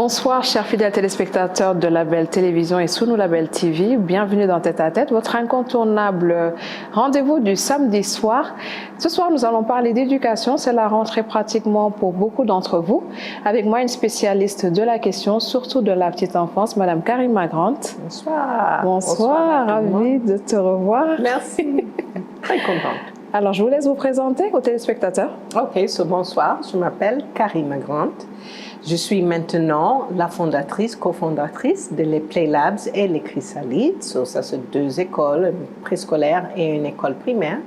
Bonsoir, chers fidèles téléspectateurs de Label Télévision et Sunu Label TV. Bienvenue dans Tête à Tête, votre incontournable rendez-vous du samedi soir. Ce soir, nous allons parler d'éducation. C'est la rentrée pratiquement pour beaucoup d'entre vous. Avec moi, une spécialiste de la question, surtout de la petite enfance, Madame Karima Grant. Bonsoir. Bonsoir, ravie de te revoir. Merci. Très contente. Alors, je vous laisse vous présenter aux téléspectateurs. Ok, bonsoir. Je m'appelle Karima Grant. Je suis maintenant la fondatrice, cofondatrice de les Play Labs et les Chrysalides. Ça, c'est deux écoles, une préscolaire et une école primaire,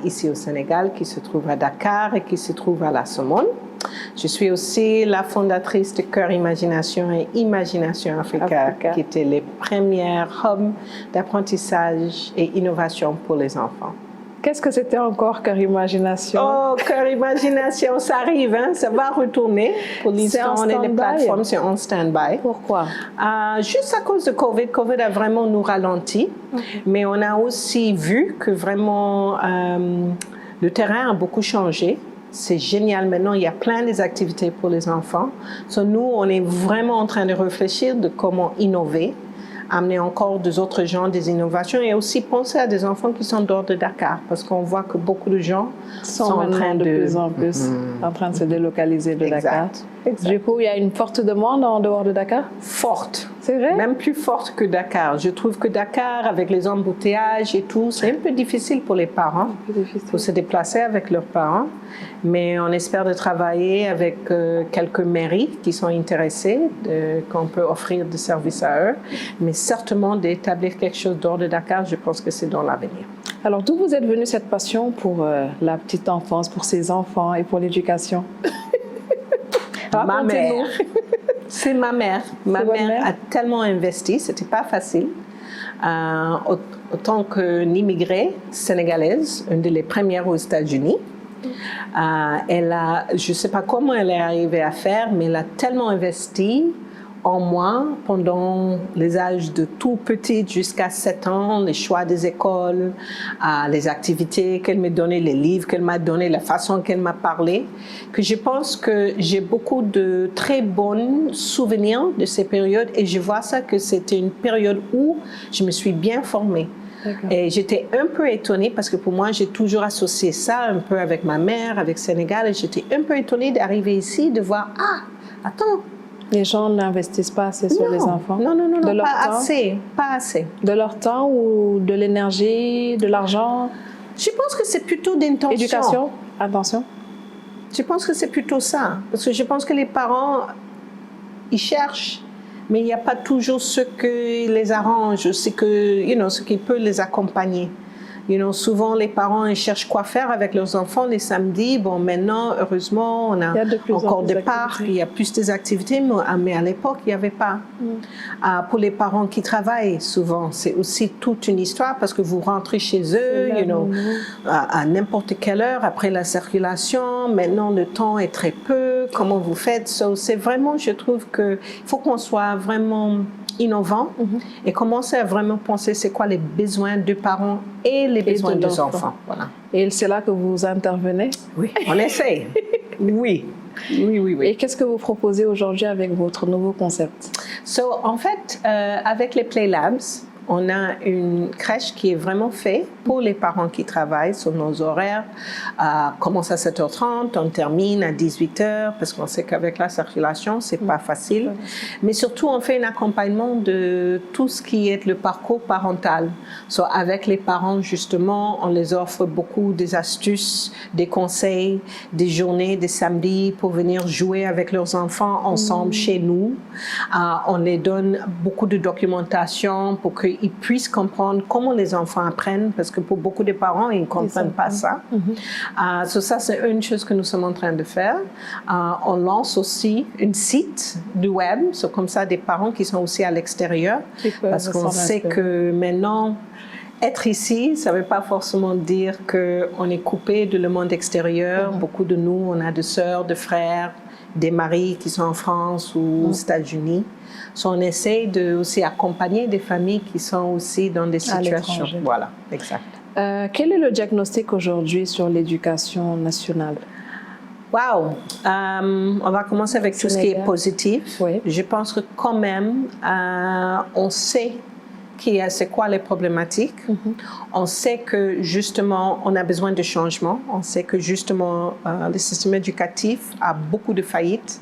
ici au Sénégal, qui se trouve à Dakar et qui se trouve à La Somone. Je suis aussi la fondatrice de Cœur Imagination et Imagination Africa, qui étaient les premières hubs d'apprentissage et innovation pour les enfants. Qu'est-ce que c'était encore Cœur Imagination? Oh, Cœur Imagination, ça arrive, hein? Ça va retourner. Pour l'instant, on est les plateformes, c'est en stand-by. Pourquoi? Juste à cause de Covid. Covid a vraiment nous ralenti. Mais on a aussi vu que vraiment le terrain a beaucoup changé. C'est génial maintenant, il y a plein d'activités pour les enfants. Nous, on est vraiment en train de réfléchir de comment innover, amener encore des autres gens des innovations et aussi penser à des enfants qui sont dehors de Dakar parce qu'on voit que beaucoup de gens sont en train de plus en plus en train de se délocaliser de Dakar. Exact. Du coup, il y a une forte demande en dehors de Dakar? Forte. C'est vrai? Même plus forte que Dakar. Je trouve que Dakar, avec les embouteillages et tout, c'est un peu difficile pour les parents pour se déplacer avec leurs parents. Mais on espère de travailler avec quelques mairies qui sont intéressées, qu'on peut offrir des services à eux. Mais certainement d'établir quelque chose dehors de Dakar, je pense que c'est dans l'avenir. Alors, d'où vous êtes venue cette passion pour la petite enfance, pour ces enfants et pour l'éducation? Ma mère. C'est ma mère. Ma mère a tellement investi, c'était pas facile. Autant qu'immigrée sénégalaise, une des premières aux États-Unis. Elle a, je ne sais pas comment elle est arrivée à faire, mais elle a tellement investi en moi pendant les âges de tout petit jusqu'à 7 ans, les choix des écoles, les activités qu'elle m'a données, les livres qu'elle m'a donnés, la façon qu'elle m'a parlé, que je pense que j'ai beaucoup de très bons souvenirs de ces périodes et je vois ça que c'était une période où je me suis bien formée. Et j'étais un peu étonnée parce que pour moi, j'ai toujours associé ça un peu avec ma mère, avec Sénégal, et j'étais un peu étonnée d'arriver ici, de voir, attends, les gens n'investissent pas assez sur les enfants? Non, pas assez. De leur temps ou de l'énergie, de l'argent? Je pense que c'est plutôt d'intention. Éducation? Attention? Je pense que c'est plutôt ça. Parce que je pense que les parents, ils cherchent, mais il n'y a pas toujours ce qui les arrange, ce qui peut les accompagner. Souvent, les parents ils cherchent quoi faire avec leurs enfants les samedis. Bon, maintenant, heureusement, on a encore des parcs, il y a plus d'activités, mais à l'époque, il n'y avait pas. Pour les parents qui travaillent, souvent, c'est aussi toute une histoire parce que vous rentrez chez eux, à n'importe quelle heure après la circulation. Maintenant, le temps est très peu. Comment vous faites? C'est vraiment, je trouve qu'il faut qu'on soit vraiment innovant et commencer à vraiment penser c'est quoi les besoins des parents et les besoins des enfants. Voilà. Et c'est là que vous intervenez? Oui, on essaye. Oui. Et qu'est-ce que vous proposez aujourd'hui avec votre nouveau concept? En fait, avec les Play Labs, on a une crèche qui est vraiment faite pour les parents qui travaillent sur nos horaires. Commence à 7h30, on termine à 18h parce qu'on sait qu'avec la circulation, c'est pas facile. Mais surtout, on fait un accompagnement de tout ce qui est le parcours parental. Avec les parents, justement, on les offre beaucoup des astuces, des conseils, des journées, des samedis pour venir jouer avec leurs enfants ensemble chez nous. On les donne beaucoup de documentation pour qu'ils puissent comprendre comment les enfants apprennent, parce que pour beaucoup de parents, ils ne comprennent pas ça. Ça, c'est une chose que nous sommes en train de faire. On lance aussi un site du web, comme ça, des parents qui sont aussi à l'extérieur, parce qu'on sait que maintenant, être ici, ça ne veut pas forcément dire qu'on est coupé de le monde extérieur. Beaucoup de nous, on a des sœurs, des frères, des maris qui sont en France ou aux États-Unis. On essaie de aussi accompagner des familles qui sont aussi dans des situations. Voilà, exact. Quel est le diagnostic aujourd'hui sur l'éducation nationale? Wow! On va commencer avec tout ce qui est positif. Oui. Je pense que quand même, on sait c'est quoi les problématiques. On sait que justement, on a besoin de changement. On sait que justement, le système éducatif a beaucoup de faillites.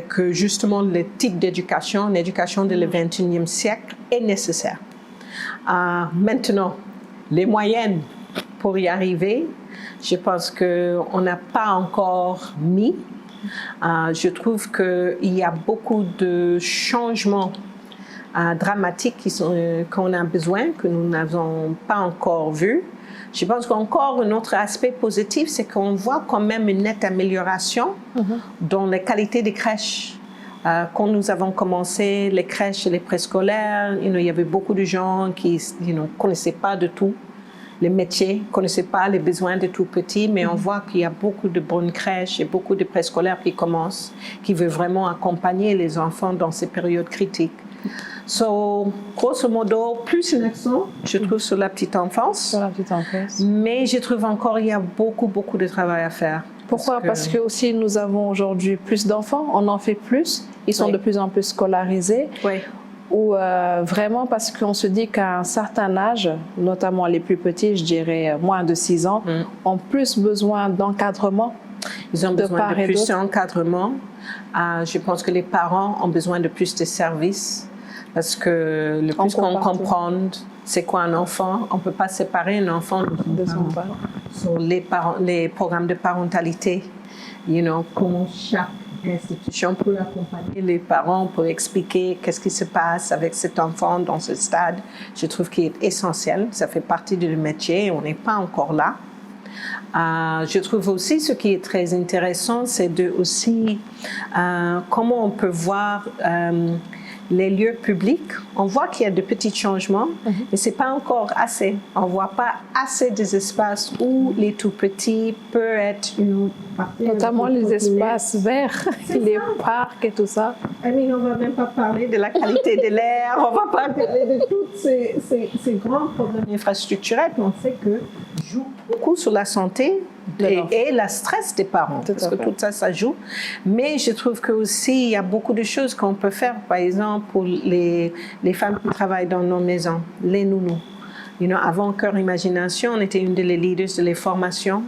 Que justement, le type d'éducation, l'éducation du XXIe siècle est nécessaire. Maintenant, les moyennes pour y arriver, je pense qu'on n'a pas encore mis. Je trouve qu'il y a beaucoup de changements dramatiques qu'on a besoin, que nous n'avons pas encore vus. Je pense qu'encore un autre aspect positif, c'est qu'on voit quand même une nette amélioration dans les qualités des crèches. Quand nous avons commencé les crèches et les préscolaires, il y avait beaucoup de gens qui ne connaissaient pas de tout les métiers, ne connaissaient pas les besoins des tout petits, mais on voit qu'il y a beaucoup de bonnes crèches et beaucoup de préscolaires qui commencent, qui veulent vraiment accompagner les enfants dans ces périodes critiques. So, grosso modo, plus un accent, je trouve, sur la petite enfance. Sur la petite enfance. Mais je trouve encore qu'il y a beaucoup de travail à faire. Pourquoi? Parce que aussi nous avons aujourd'hui plus d'enfants, on en fait plus, ils sont de plus en plus scolarisés. Oui. Ou vraiment parce qu'on se dit qu'à un certain âge, notamment les plus petits, je dirais moins de 6 ans, ont plus besoin d'encadrement. Ils ont besoin de plus d'encadrement. Je pense que les parents ont besoin de plus de services. Parce que le plus qu'on comprend c'est quoi un enfant, on ne peut pas séparer un enfant de son parent. Sur les programmes de parentalité, comment chaque institution peut accompagner les parents pour expliquer qu'est-ce qui se passe avec cet enfant dans ce stade, je trouve qu'il est essentiel. Ça fait partie du métier, on n'est pas encore là. Je trouve aussi ce qui est très intéressant, c'est aussi comment on peut voir les lieux publics. On voit qu'il y a de petits changements, mais ce n'est pas encore assez. On ne voit pas assez des espaces où les tout-petits peuvent être notamment les espaces verts, les parcs et tout ça. On ne va même pas parler de la qualité de l'air, on ne va pas parler de tous ces grands problèmes infrastructurels, mais on sait que joue beaucoup sur la santé et le stress des parents, parce que tout ça, ça joue. Mais je trouve qu'aussi, il y a beaucoup de choses qu'on peut faire, par exemple, pour les femmes qui travaillent dans nos maisons, les nounous. Avant Cœur Imagination, on était une des leaders de les formations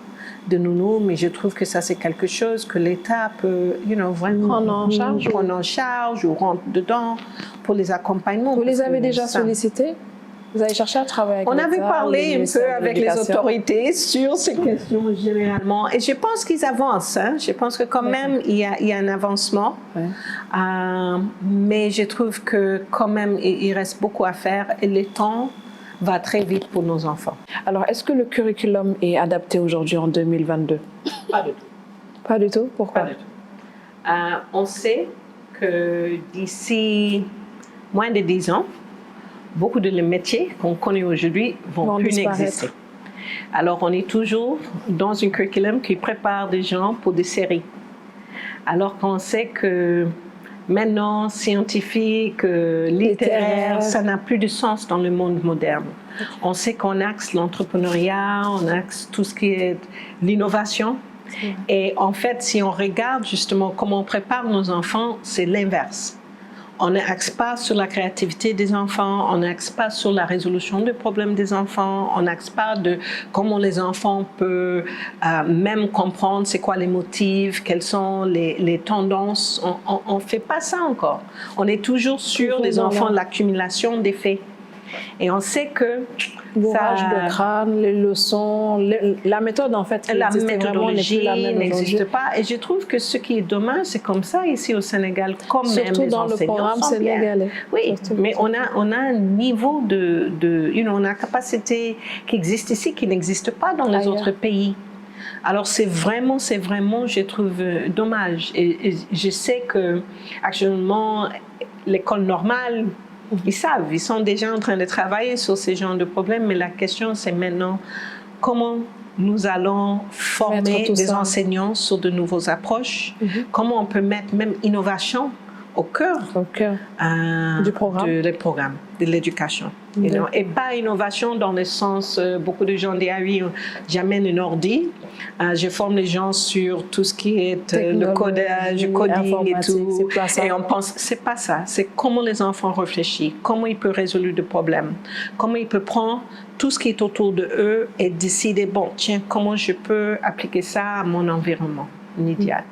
de nounous, mais je trouve que ça, c'est quelque chose que l'État peut vraiment prendre en charge ou rentre dedans pour les accompagnements. Vous les avez déjà sollicités? Vous avez cherché à travailler avec On avait parlé un peu avec les autorités sur ces questions généralement, et je pense qu'ils avancent. Je pense que quand même il y a un avancement, mais je trouve que quand même il reste beaucoup à faire et le temps va très vite pour nos enfants. Alors, est-ce que le curriculum est adapté aujourd'hui en 2022? Pas du tout. Pas du tout? Pourquoi? Pas du tout. On sait que d'ici moins de 10 ans, beaucoup de les métiers qu'on connaît aujourd'hui vont plus exister. Alors, on est toujours dans un curriculum qui prépare des gens pour des séries. Alors qu'on sait que maintenant, scientifique, littéraire, ça n'a plus de sens dans le monde moderne. On sait qu'on axe l'entrepreneuriat, on axe tout ce qui est l'innovation. Et en fait, si on regarde justement comment on prépare nos enfants, c'est l'inverse. On n'axe pas sur la créativité des enfants, on n'axe pas sur la résolution des problèmes des enfants, on n'axe pas de comment les enfants peuvent même comprendre c'est quoi les motifs, quelles sont les tendances. On ne fait pas ça encore. On est toujours sur les enfants, l'accumulation des faits. Et on sait que bourrage de crâne, les leçons, la méthode en fait, la méthodologie n'existe pas. Et je trouve que ce qui est dommage, c'est comme ça ici au Sénégal, quand même surtout dans le programme sénégalais. Oui, mais on a un niveau on a une capacité qui existe ici qui n'existe pas dans les autres pays. Alors c'est vraiment, je trouve dommage. Et je sais que actuellement l'école normale, ils savent, ils sont déjà en train de travailler sur ces genres de problèmes, mais la question c'est maintenant comment nous allons former des enseignants sur de nouvelles approches, comment on peut mettre même innovation au cœur du programme. De l'éducation. Et pas innovation dans le sens, beaucoup de gens disent, ah oui, j'amène un ordi, je forme les gens sur tout ce qui est le codage, le coding et tout. Et on pense, c'est pas ça. C'est comment les enfants réfléchissent, comment ils peuvent résoudre des problèmes, comment ils peuvent prendre tout ce qui est autour de eux et décider, bon, tiens, comment je peux appliquer ça à mon environnement immédiat.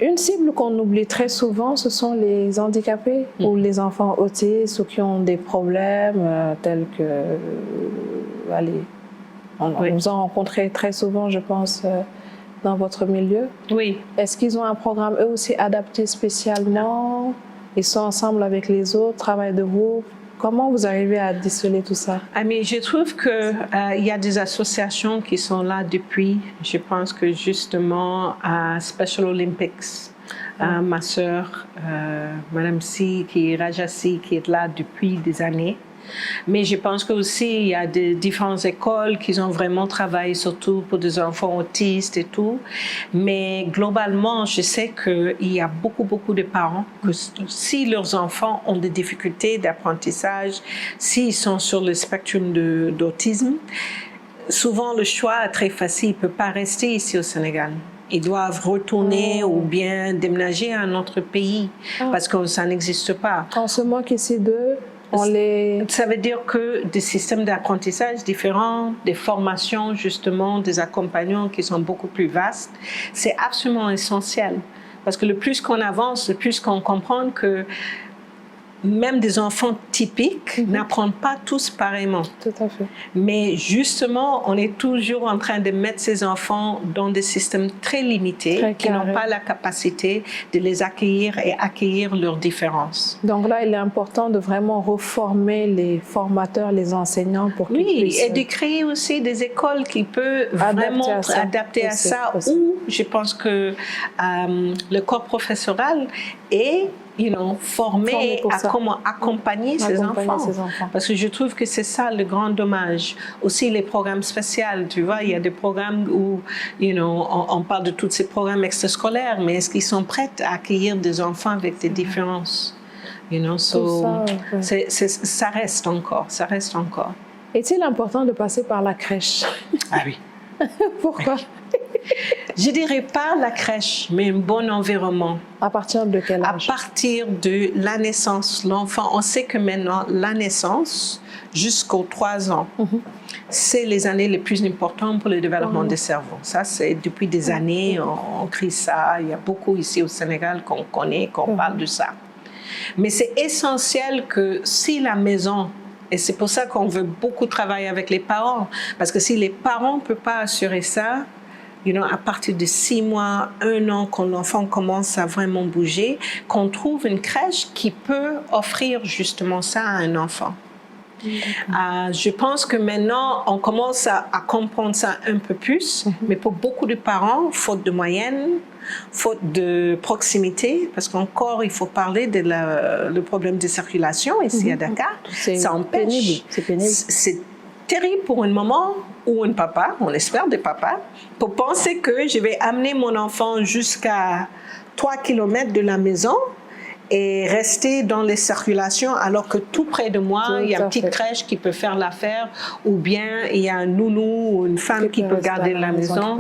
Une cible qu'on oublie très souvent, ce sont les handicapés ou les enfants autistes ou qui ont des problèmes tels que... vous en rencontrez très souvent, je pense, dans votre milieu. Oui. Est-ce qu'ils ont un programme, eux aussi, adapté spécialement? Ils sont ensemble avec les autres, travail de groupe? Comment vous arrivez à déceler tout ça? Mais je trouve qu'il y a des associations qui sont là depuis, je pense que justement, à Special Olympics, ma sœur, Madame Si, qui est Rajasi, qui est là depuis des années. Mais je pense qu'aussi, il y a des différentes écoles qui ont vraiment travaillé, surtout pour des enfants autistes et tout. Mais globalement, je sais qu'il y a beaucoup de parents que si leurs enfants ont des difficultés d'apprentissage, s'ils sont sur le spectre d'autisme, souvent le choix est très facile. Ils ne peuvent pas rester ici au Sénégal. Ils doivent retourner ou bien déménager à un autre pays parce que ça n'existe pas. Quand on se moque ici d'eux, ça veut dire que des systèmes d'apprentissage différents, des formations justement, des accompagnements qui sont beaucoup plus vastes, c'est absolument essentiel. Parce que le plus qu'on avance, le plus qu'on comprend que même des enfants typiques n'apprennent pas tous pareillement. Tout à fait. Mais justement, on est toujours en train de mettre ces enfants dans des systèmes très limités qui n'ont pas la capacité de les accueillir et accueillir leurs différences. Donc là, il est important de vraiment reformer les formateurs, les enseignants pour qu'ils puissent... Oui, et de créer aussi des écoles qui peuvent vraiment adapter à ça. Ou je pense que le corps professoral est formé à comment accompagner ces enfants. Parce que je trouve que c'est ça le grand dommage. Aussi les programmes spéciaux, tu vois, il y a des programmes où on parle de tous ces programmes extrascolaires, mais est-ce qu'ils sont prêts à accueillir des enfants avec des différences? Ça reste encore. Est-il important de passer par la crèche? Ah oui. Pourquoi? Je dirais pas la crèche, mais un bon environnement. À partir de quel âge? À partir de la naissance, l'enfant, on sait que maintenant, la naissance jusqu'aux 3 ans, c'est les années les plus importantes pour le développement du cerveau. Ça, c'est depuis des années, on crie ça. Il y a beaucoup ici au Sénégal qu'on connaît, qu'on parle de ça. Mais c'est essentiel que si la maison, et c'est pour ça qu'on veut beaucoup travailler avec les parents, parce que si les parents ne peuvent pas assurer ça, à partir de 6 mois, 1 an, quand l'enfant commence à vraiment bouger, qu'on trouve une crèche qui peut offrir justement ça à un enfant. Je pense que maintenant, on commence à comprendre ça un peu plus, mais pour beaucoup de parents, faute de moyens, faute de proximité, parce qu'encore, il faut parler de le problème de circulation ici à Dakar, ça empêche. C'est pénible. C'est terrible pour une maman ou un papa, on espère des papas, pour penser que je vais amener mon enfant jusqu'à 3 km de la maison et rester dans les circulations alors que tout près de moi, il y a une petite crèche qui peut faire l'affaire ou bien il y a un nounou ou une femme qui peut garder la maison.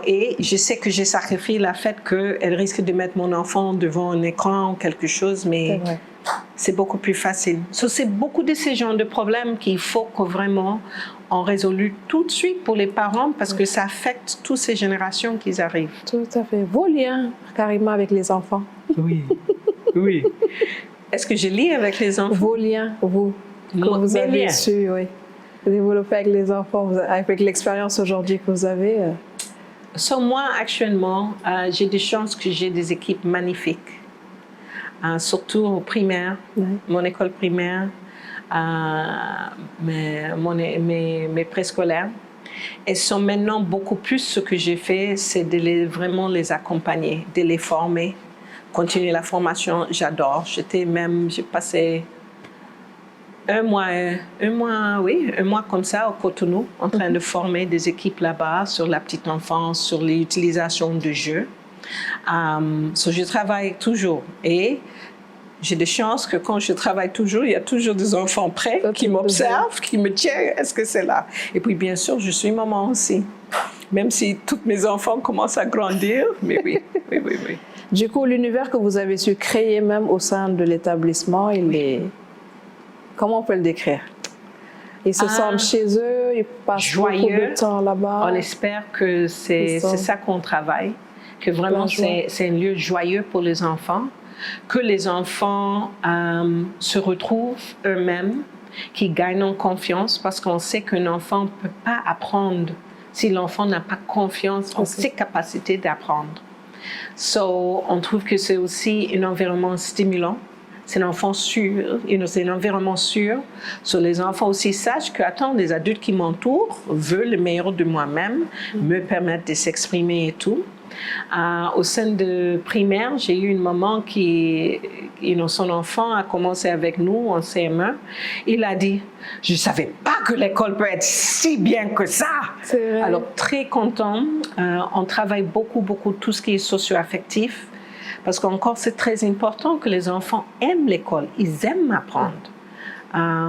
Et je sais que j'ai sacrifié le fait qu'elle risque de mettre mon enfant devant un écran ou quelque chose, mais c'est beaucoup plus facile. C'est beaucoup de ces genres de problèmes qu'il faut que vraiment on résolue tout de suite pour les parents parce que ça affecte toutes ces générations qui arrivent. Tout à fait. Vos liens, carrément, avec les enfants. Oui. Est-ce que je lis avec les enfants? Vos liens, que vous avez su, développer avec les enfants, avec l'expérience aujourd'hui que vous avez. Moi, actuellement, j'ai des chances que j'ai des équipes magnifiques. Surtout au primaire, mon école primaire, mes préscolaires. Elles sont maintenant beaucoup plus ce que j'ai fait, c'est de vraiment les accompagner, de les former, continuer la formation. J'adore. J'ai passé un mois comme ça au Cotonou, en train de former des équipes là-bas sur la petite enfance, sur l'utilisation de jeux. Je travaille toujours et j'ai de chance que quand je travaille toujours, il y a toujours des enfants près qui m'observent, qui me disent est-ce que c'est là? Et puis bien sûr, je suis maman aussi, même si tous mes enfants commencent à grandir, mais oui. Du coup, l'univers que vous avez su créer même au sein de l'établissement, il est... Comment on peut le décrire? Ils se sentent chez eux, ils passent beaucoup de temps là-bas. On espère que c'est ça qu'on travaille, que vraiment c'est un lieu joyeux pour les enfants, que les enfants se retrouvent eux-mêmes, qu'ils gagnent en confiance, parce qu'on sait qu'un enfant ne peut pas apprendre si l'enfant n'a pas confiance en ses capacités d'apprendre. On trouve que c'est aussi un environnement stimulant. C'est un enfant sûr, c'est un environnement sûr. Les enfants aussi sachent que, attends, les adultes qui m'entourent veulent le meilleur de moi-même, me permettent de s'exprimer et tout. Au sein de primaire, j'ai eu une maman qui, son enfant a commencé avec nous en CM1. Il a dit, je ne savais pas que l'école peut être si bien que ça. Alors, très content. On travaille beaucoup tout ce qui est socio-affectif. Parce qu'encore, c'est très important que les enfants aiment l'école. Ils aiment apprendre.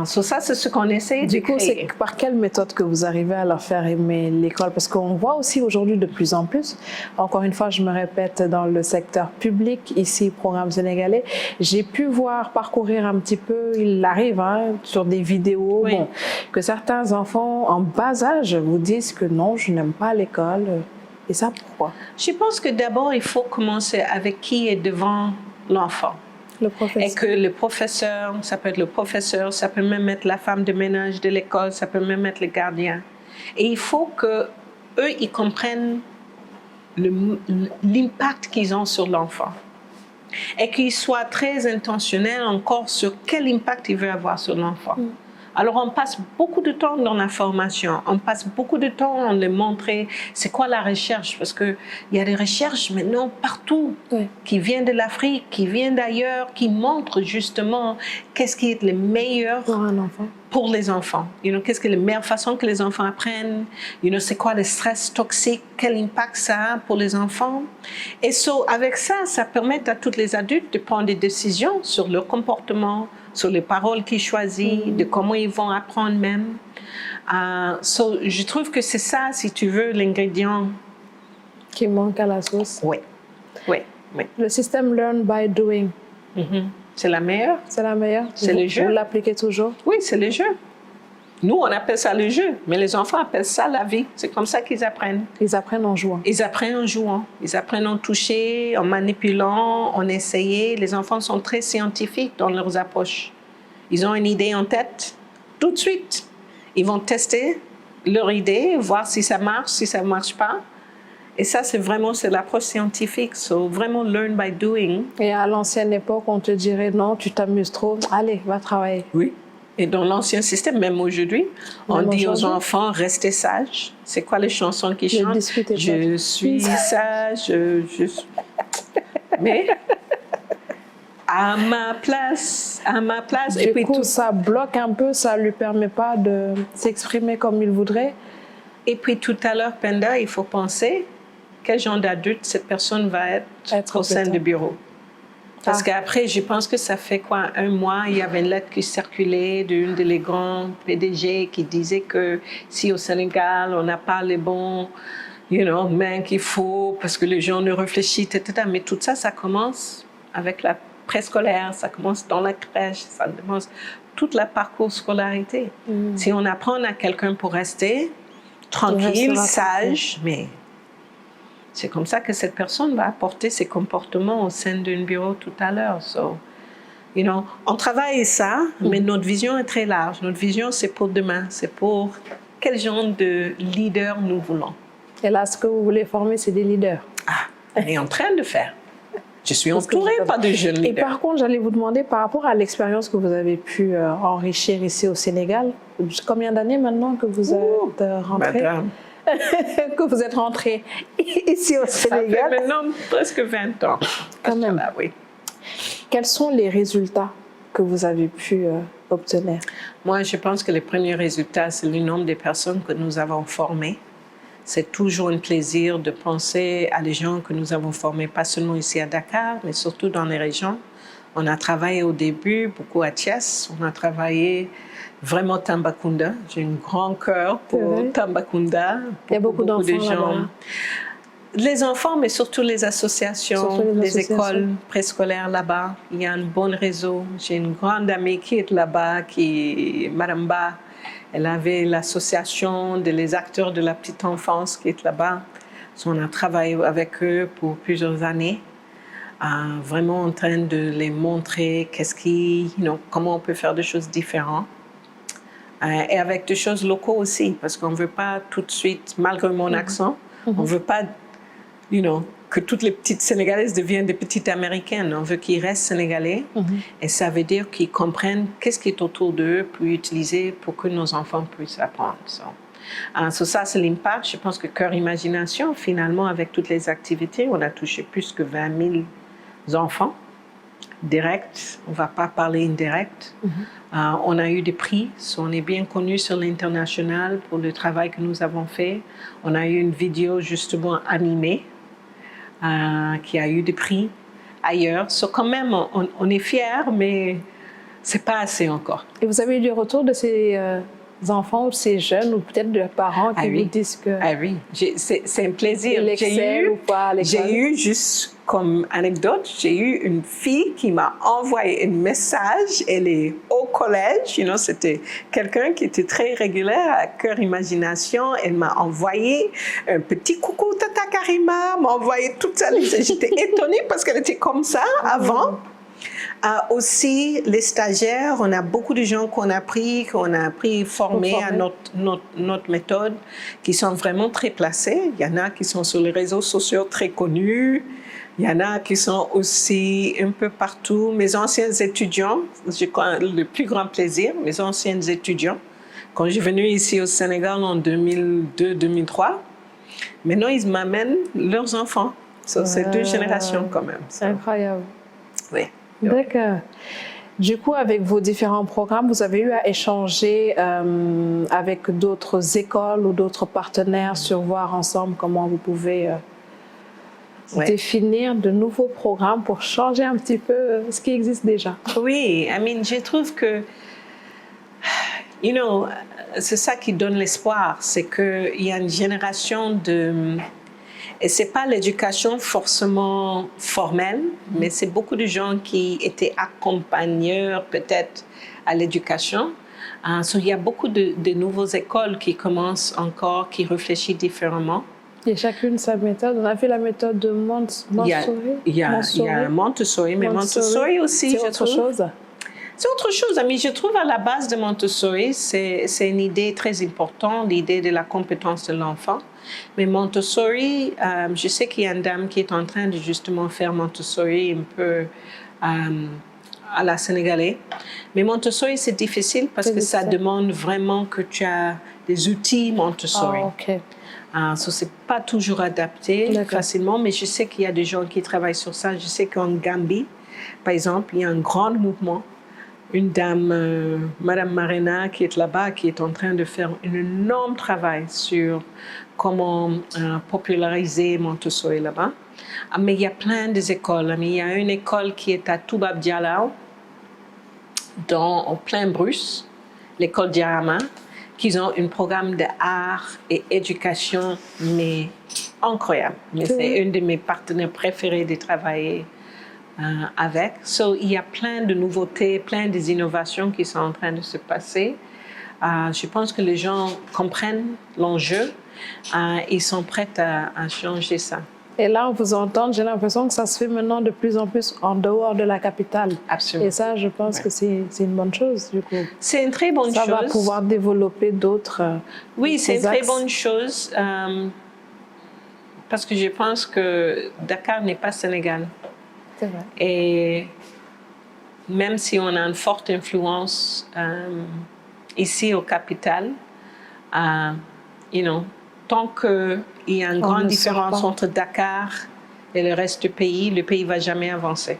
Ça, c'est ce qu'on essaie de créer. Du coup, c'est par quelle méthode que vous arrivez à leur faire aimer l'école? Parce qu'on voit aussi aujourd'hui de plus en plus, encore une fois, je me répète, dans le secteur public, ici, programme sénégalais, j'ai pu voir, parcourir un petit peu, il arrive sur des vidéos, que certains enfants en bas âge vous disent que non, je n'aime pas l'école. Et ça, pourquoi? Je pense que d'abord, il faut commencer avec qui est devant l'enfant. Le professeur. Et que le professeur, ça peut être le professeur, ça peut même être la femme de ménage de l'école, ça peut même être le gardien. Et il faut qu'eux, ils comprennent l'impact qu'ils ont sur l'enfant. Et qu'ils soient très intentionnels encore sur quel impact ils veulent avoir sur l'enfant. Alors, on passe beaucoup de temps dans la formation, on passe beaucoup de temps à leur montrer c'est quoi la recherche, parce qu'il y a des recherches maintenant partout, qui viennent de l'Afrique, qui viennent d'ailleurs, qui montrent justement qu'est-ce qui est le meilleur pour un enfant. Pour les enfants. Qu'est-ce que la meilleure façon que les enfants apprennent, c'est quoi le stress toxique, quel impact ça a pour les enfants. Et avec ça, ça permet à tous les adultes de prendre des décisions sur leur comportement, sur les paroles qu'ils choisissent, de comment ils vont apprendre même. Je trouve que c'est ça, si tu veux, l'ingrédient qui manque à la sauce. Oui. Le système Learn by Doing. C'est la meilleure. C'est la meilleure. C'est le jeu. Vous l'appliquez toujours? Oui, c'est le jeu. Nous, on appelle ça le jeu, mais les enfants appellent ça la vie. C'est comme ça qu'ils apprennent. Ils apprennent en jouant. Ils apprennent en jouant. Ils apprennent en toucher, en manipulant, en essayant. Les enfants sont très scientifiques dans leurs approches. Ils ont une idée en tête. Tout de suite, ils vont tester leur idée, voir si ça marche, si ça ne marche pas. Et ça, c'est l'approche scientifique. Vraiment learn by doing. Et à l'ancienne époque, on te dirait non, tu t'amuses trop, allez, va travailler. Oui. Et dans l'ancien système, même aujourd'hui, on dit aux enfants, restez sages. C'est quoi les chansons qu'ils chantent? Je suis sage, Mais à ma place. Du coup, ça bloque un peu, ça ne lui permet pas de s'exprimer comme il voudrait. Et puis tout à l'heure, Penda, il faut penser quel genre d'adulte cette personne va être au sein du bureau. Parce qu'après, je pense que ça fait un mois, il y avait une lettre qui circulait d'une des grands PDG qui disait que si au Sénégal, on n'a pas les bons mains qu'il faut, parce que les gens ne réfléchissent, etc. Mais tout ça, ça commence avec la préscolaire, ça commence dans la crèche, ça commence toute la parcours scolarité. Si on apprend à quelqu'un pour rester tranquille, sage, mais... C'est comme ça que cette personne va apporter ses comportements au sein d'un bureau tout à l'heure. On travaille ça, mais notre vision est très large. Notre vision, c'est pour demain. C'est pour quel genre de leader nous voulons. Et là, ce que vous voulez former, c'est des leaders. On est en train de faire. Je suis entourée par de jeunes leaders. Et par contre, j'allais vous demander, par rapport à l'expérience que vous avez pu enrichir ici au Sénégal, combien d'années maintenant que vous êtes rentrée? Madame. Que vous êtes rentré ici au Sénégal. Ça fait maintenant presque 20 ans. Quand même. Là, oui. Quels sont les résultats que vous avez pu obtenir? Moi, je pense que les premiers résultats, c'est le nombre de personnes que nous avons formées. c'est toujours un plaisir de penser à les gens que nous avons formés, pas seulement ici à Dakar, mais surtout dans les régions. On a travaillé au début beaucoup à Thiès, on a travaillé vraiment Tambacounda. J'ai un grand cœur pour Tambacounda. Il y a beaucoup d'enfants de gens. là-bas. Les enfants, mais surtout les associations, les écoles préscolaires là-bas. Il y a un bon réseau. J'ai une grande amie qui est là-bas, Madame Ba. Elle avait l'association des acteurs de la petite enfance qui est là-bas. On a travaillé avec eux pour plusieurs années, vraiment en train de les montrer comment on peut faire des choses différentes. Et avec des choses locaux aussi, parce qu'on ne veut pas tout de suite, malgré mon accent, on ne veut pas que toutes les petites Sénégalaises deviennent des petites Américaines. On veut qu'ils restent Sénégalais. Et ça veut dire qu'ils comprennent qu'est-ce qui est autour d'eux pour utiliser pour que nos enfants puissent apprendre. Ça, c'est l'impact. Je pense que Cœur Imagination, finalement, avec toutes les activités, on a touché plus que 20 000 enfants directs. On ne va pas parler indirect. On a eu des prix. On est bien connus sur l'international pour le travail que nous avons fait. On a eu une vidéo justement animée qui a eu des prix ailleurs. Quand même, on est fiers, mais ce n'est pas assez encore. Et vous avez eu des retours de ces enfants ou ces jeunes ou peut-être de parents qui vous disent que... Ah oui, c'est un plaisir. J'ai eu, juste comme anecdote, j'ai eu une fille qui m'a envoyé un message. Elle est au collège, c'était quelqu'un qui était très régulière à Cœur Imagination. Elle m'a envoyé un petit coucou Tata Karima, m'a envoyé toute sa liste. J'étais étonnée parce qu'elle était comme ça avant. Aussi, les stagiaires, on a beaucoup de gens qu'on a formés à notre méthode, qui sont vraiment très placés. Il y en a qui sont sur les réseaux sociaux très connus. Il y en a qui sont aussi un peu partout. Mes anciens étudiants, j'ai le plus grand plaisir, mes anciens étudiants, quand je suis venue ici au Sénégal en 2002-2003, maintenant ils m'amènent leurs enfants. C'est 2 générations quand même. C'est incroyable. Oui. D'accord. Du coup, avec vos différents programmes, vous avez eu à échanger avec d'autres écoles ou d'autres partenaires sur voir ensemble comment vous pouvez définir de nouveaux programmes pour changer un petit peu ce qui existe déjà. Oui, je trouve que, c'est ça qui donne l'espoir, c'est qu'il y a une génération de... Et ce n'est pas l'éducation forcément formelle, mais c'est beaucoup de gens qui étaient accompagneurs peut-être à l'éducation. Il y a beaucoup de nouvelles écoles qui commencent encore, qui réfléchissent différemment. Il y a chacune sa méthode. On a fait la méthode de Montessori. Il y a Montessori, mais Montessori aussi, c'est autre chose. C'est autre chose, mais je trouve à la base de Montessori, c'est une idée très importante, l'idée de la compétence de l'enfant. Mais Montessori, je sais qu'il y a une dame qui est en train de justement faire Montessori un peu à la sénégalaise. Mais Montessori, c'est difficile parce que ça demande vraiment que tu as des outils Montessori. Ce n'est pas toujours adapté facilement, mais je sais qu'il y a des gens qui travaillent sur ça. Je sais qu'en Gambie, par exemple, il y a un grand mouvement. Une dame, Madame Marina, qui est là-bas, qui est en train de faire un énorme travail sur comment populariser Montessori là-bas. Mais il y a plein d'écoles. Il y a une école qui est à Toubab Dialaw, en plein Bruce, l'école Diarama, qui ont un programme d'art et éducation, mais incroyable. Mais c'est une de mes partenaires préférés de travailler avec. Il y a plein de nouveautés, plein d'innovations qui sont en train de se passer. Je pense que les gens comprennent l'enjeu. Ils sont prêts à changer ça. Et là, on vous entend, j'ai l'impression que ça se fait maintenant de plus en plus en dehors de la capitale. Absolument. Et ça, je pense que c'est une bonne chose, du coup. C'est une très bonne chose. Ça va pouvoir développer d'autres Oui, c'est une très bonne chose. Parce que je pense que Dakar n'est pas Sénégal. C'est vrai. Et même si on a une forte influence ici au capital, tant qu'il y a une grande différence entre Dakar et le reste du pays, le pays ne va jamais avancer.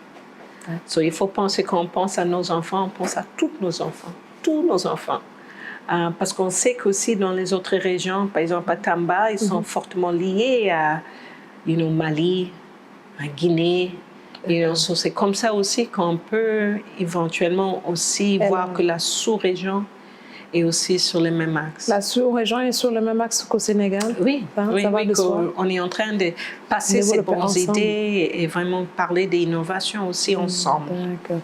Il faut penser, quand on pense à nos enfants, on pense à tous nos enfants. Parce qu'on sait qu'aussi dans les autres régions, par exemple à Tamba, ils sont fortement liés à Mali, à Guinée. So c'est comme ça aussi qu'on peut éventuellement aussi voir que la sous-région est aussi sur le même axe. La sous-région est sur le même axe qu'au Sénégal? Oui, on est en train de passer ces bonnes idées et vraiment parler d'innovation aussi ensemble. D'accord.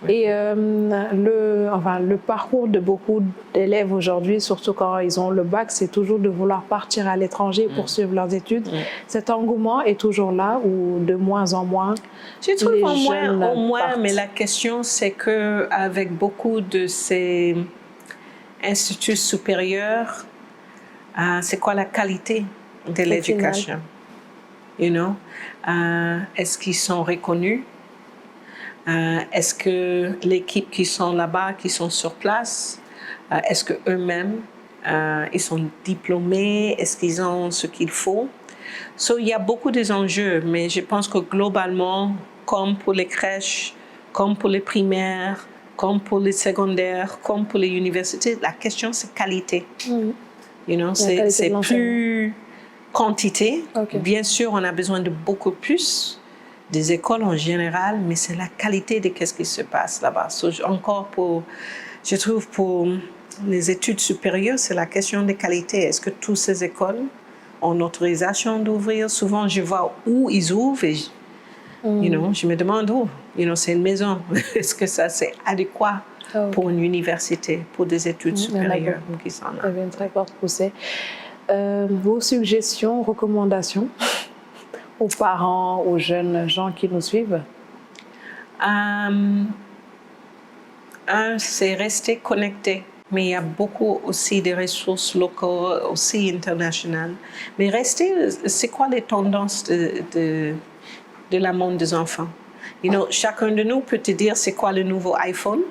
Et le parcours de beaucoup d'élèves aujourd'hui, surtout quand ils ont le bac, c'est toujours de vouloir partir à l'étranger pour suivre leurs études. Cet engouement est toujours là ou de moins en moins? Je trouve au moins, mais la question c'est qu'avec beaucoup de ces instituts supérieurs, c'est quoi la qualité de l'éducation? Est-ce qu'ils sont reconnus? Est-ce que l'équipe qui sont là-bas, qui sont sur place, est-ce qu'eux-mêmes, ils sont diplômés? Est-ce qu'ils ont ce qu'il faut? Il y a beaucoup d'enjeux, mais je pense que globalement, comme pour les crèches, comme pour les primaires, comme pour les secondaires, comme pour les universités, la question c'est qualité. C'est plus quantité. Okay. Bien sûr, on a besoin de beaucoup plus des écoles en général, mais c'est la qualité de ce qui se passe là-bas. Encore je trouve pour les études supérieures, c'est la question de qualité. Est-ce que toutes ces écoles ont l'autorisation d'ouvrir? Souvent, je vois où ils ouvrent et je me demande où. C'est une maison. Est-ce que ça c'est adéquat pour une université, pour des études supérieures qui sont là? Ça vient très fort pousser. Vos suggestions, recommandations aux parents, aux jeunes gens qui nous suivent? C'est rester connecté. Mais il y a beaucoup aussi de ressources locales, aussi internationales. Mais rester, c'est quoi les tendances de la monde des enfants? Chacun de nous peut te dire c'est quoi le nouveau iPhone,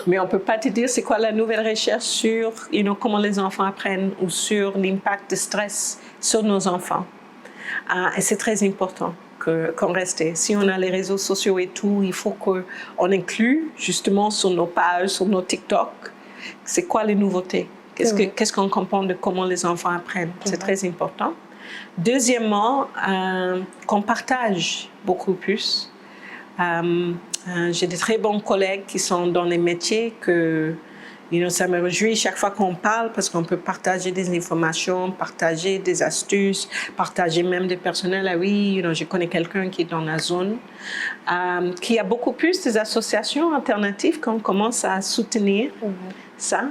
mais on ne peut pas te dire c'est quoi la nouvelle recherche sur comment les enfants apprennent ou sur l'impact de stress sur nos enfants. Et c'est très important qu'on reste. Si on a les réseaux sociaux et tout, il faut qu'on inclue justement sur nos pages, sur nos TikTok, c'est quoi les nouveautés? Qu'est-ce qu'on comprend de comment les enfants apprennent? C'est très important. Deuxièmement, qu'on partage beaucoup plus. J'ai de très bons collègues qui sont dans les métiers que ça me réjouit chaque fois qu'on parle parce qu'on peut partager des informations, partager des astuces, partager même des personnels. Ah oui, je connais quelqu'un qui est dans la zone, qui a beaucoup plus des associations alternatives qu'on commence à soutenir ça.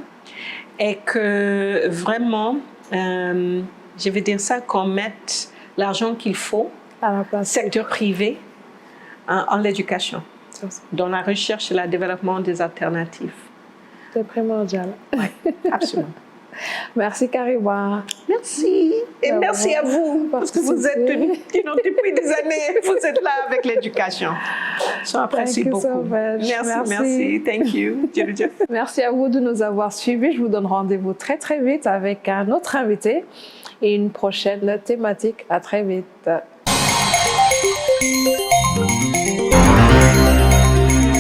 Et que vraiment, je vais dire ça, qu'on mette l'argent qu'il faut, secteur privé, en l'éducation, dans la recherche et le développement des alternatives. C'est primordial. Oui, absolument. Merci Kariwa. Merci. Et merci à vous, parce que vous êtes, depuis des années, vous êtes là avec l'éducation. J'apprécie beaucoup. So merci. Thank you. Merci à vous de nous avoir suivis. Je vous donne rendez-vous très très vite avec un autre invité et une prochaine thématique. À très vite.